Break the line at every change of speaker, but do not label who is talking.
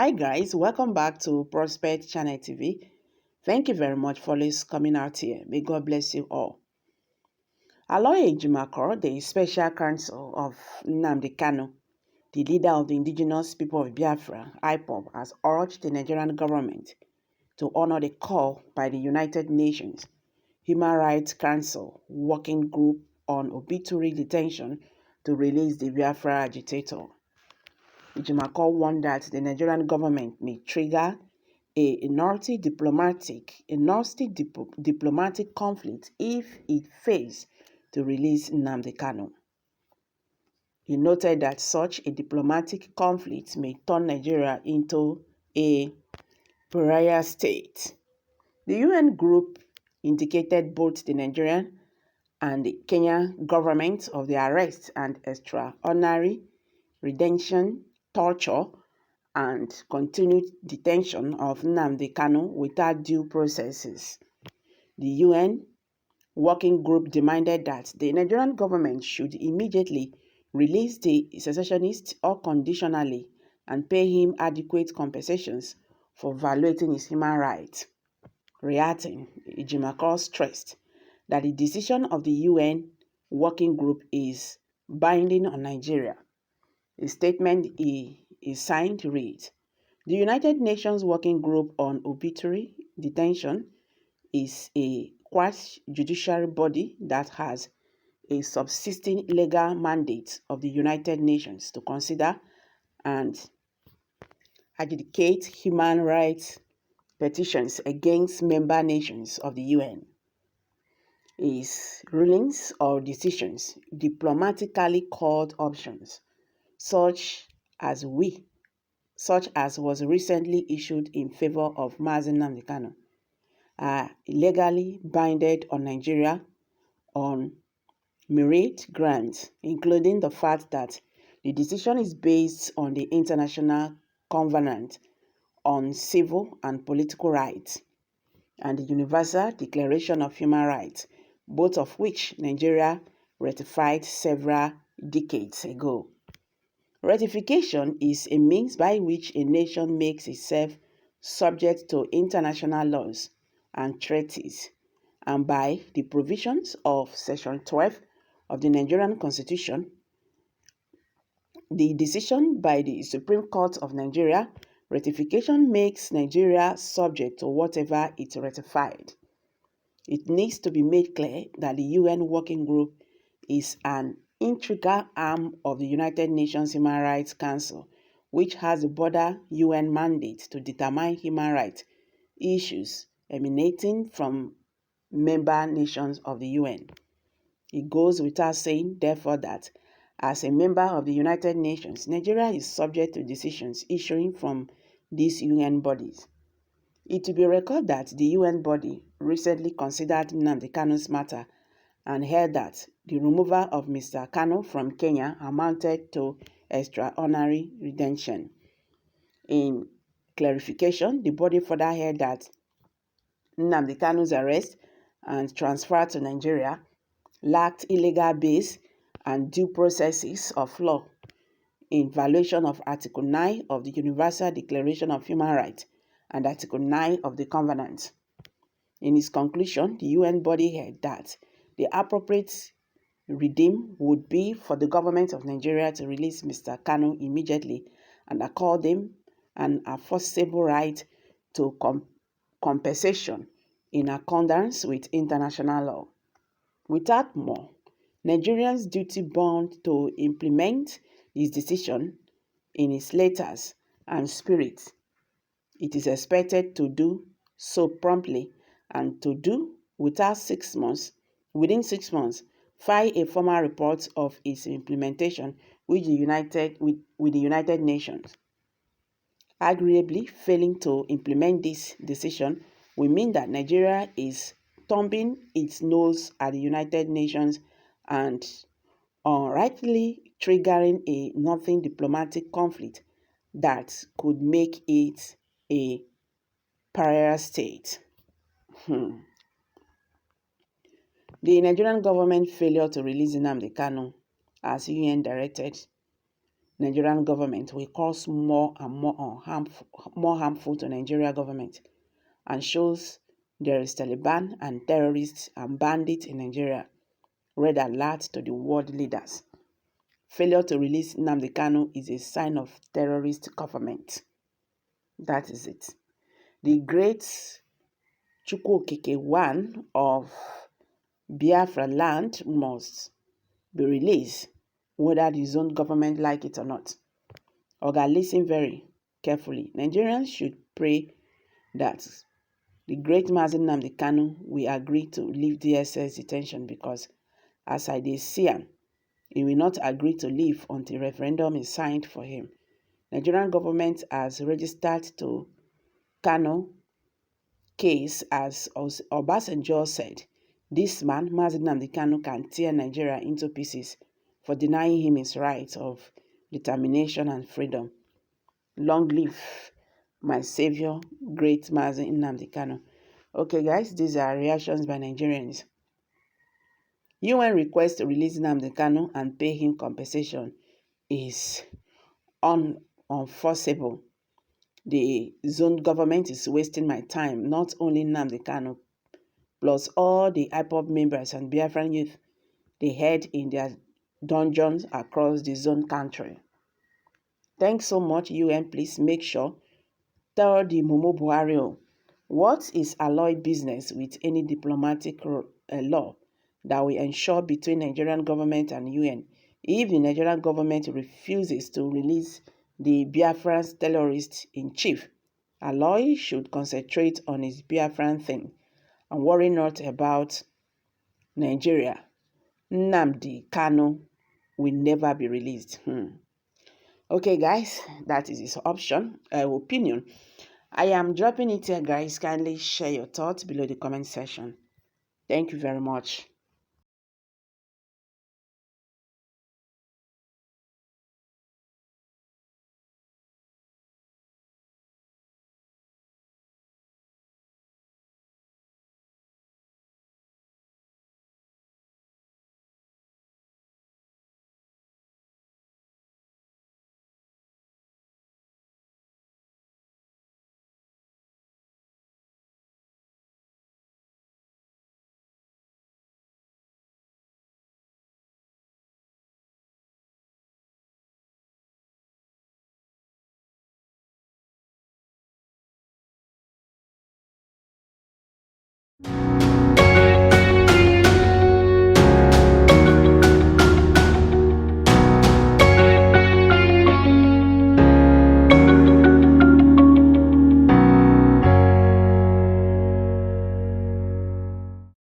Hi guys, welcome back to Prospect Channel TV. Thank you very much for always coming out here. May God bless you all. Aloy Ejimakor, the special counsel of Nnamdi Kanu, the leader of the indigenous people of Biafra, IPOB, has urged the Nigerian government to honor the call by the United Nations Human Rights Council Working Group on Obituary Detention to release the Biafra agitator. Ejimakor warned that the Nigerian government may trigger a nasty diplomatic conflict if it fails to release Nnamdi Kanu. He noted that such a diplomatic conflict may turn Nigeria into a pariah state. The UN group indicated both the Nigerian and the Kenyan government of the arrest and extraordinary detention, torture, and continued detention of Nnamdi Kanu without due processes. The UN working group demanded that the Nigerian government should immediately release the secessionist unconditionally and pay him adequate compensations for violating his human rights. Reacting, Ejimakor stressed that the decision of the UN working group is binding on Nigeria. A statement he signed reads, "The United Nations Working Group on Obituary Detention is a quasi-judicial body that has a subsisting legal mandate of the United Nations to consider and adjudicate human rights petitions against member nations of the UN. Its rulings or decisions, diplomatically called options, such as was recently issued in favor of Mazi Nnamdi Kanu, are legally binding on Nigeria on myriad grounds, including the fact that the decision is based on the International Covenant on Civil and Political Rights and the Universal Declaration of Human Rights, both of which Nigeria ratified several decades ago. Ratification is a means by which a nation makes itself subject to international laws and treaties, and by the provisions of Section 12 of the Nigerian Constitution, the decision by the Supreme Court of Nigeria, ratification makes Nigeria subject to whatever it ratified. It needs to be made clear that the UN Working Group is an integral arm of the United Nations Human Rights Council, which has a broader UN mandate to determine human rights issues emanating from member nations of the UN. It goes without saying, therefore, that as a member of the United Nations, Nigeria is subject to decisions issuing from these UN bodies. It will be recalled that the UN body recently considered Nnamdi Kanu's matter and held that the removal of Mr. Kanu from Kenya amounted to extraordinary detention. In clarification, the body further held that Nnamdi Kanu's arrest and transfer to Nigeria lacked illegal base and due processes of law in violation of Article 9 of the Universal Declaration of Human Rights and Article 9 of the Covenant. In its conclusion, the UN body held that the appropriate regime would be for the government of Nigeria to release Mr. Kanu immediately and accord him an enforceable right to compensation in accordance with international law. Without more, Nigerians duty-bound to implement his decision in its letters and spirit. It is expected to do so promptly and to do within 6 months, file a formal report of its implementation with the United Nations. Arguably, failing to implement this decision will mean that Nigeria is thumbing its nose at the United Nations and unrightly triggering a nothing diplomatic conflict that could make it a pariah state. The Nigerian government failure to release Nnamdi Kanu as UN directed Nigerian government will cause more and more harmful to Nigeria government, and shows there is Taliban and terrorists and bandits in Nigeria. Red alert to the world leaders. Failure to release Nnamdi Kanu is a sign of terrorist government. That is it. The great Chukwukeke one of Biafra land must be released, whether the zone government like it or not. Oga, listen very carefully. Nigerians should pray that the great Mazi Nnamdi Kanu will agree to leave DSS detention, because as I dey see am, he will not agree to leave until referendum is signed for him. Nigerian government has registered to Kanu case as Obasanjo said. This man, Mazi Nnamdi Kanu, can tear Nigeria into pieces for denying him his right of determination and freedom. Long live my savior, great Mazi Nnamdi Kanu. Okay, guys, these are reactions by Nigerians. UN request to release Nnamdi Kanu and pay him compensation is unenforceable. The zone government is wasting my time, not only Nnamdi Kanu, plus all the IPOB members and Biafran youth they held in their dungeons across the zone country. Thanks so much, UN. Please make sure tell the Mumu Buhari what is alloy business with any diplomatic law that will ensure between Nigerian government and UN. If the Nigerian government refuses to release the Biafran terrorist in chief, Alloy should concentrate on his Biafran thing and worry not about Nigeria. Nnamdi Kanu will never be released. Okay, guys, that is his opinion. I am dropping it here, guys. Kindly share your thoughts below the comment section. Thank you very much.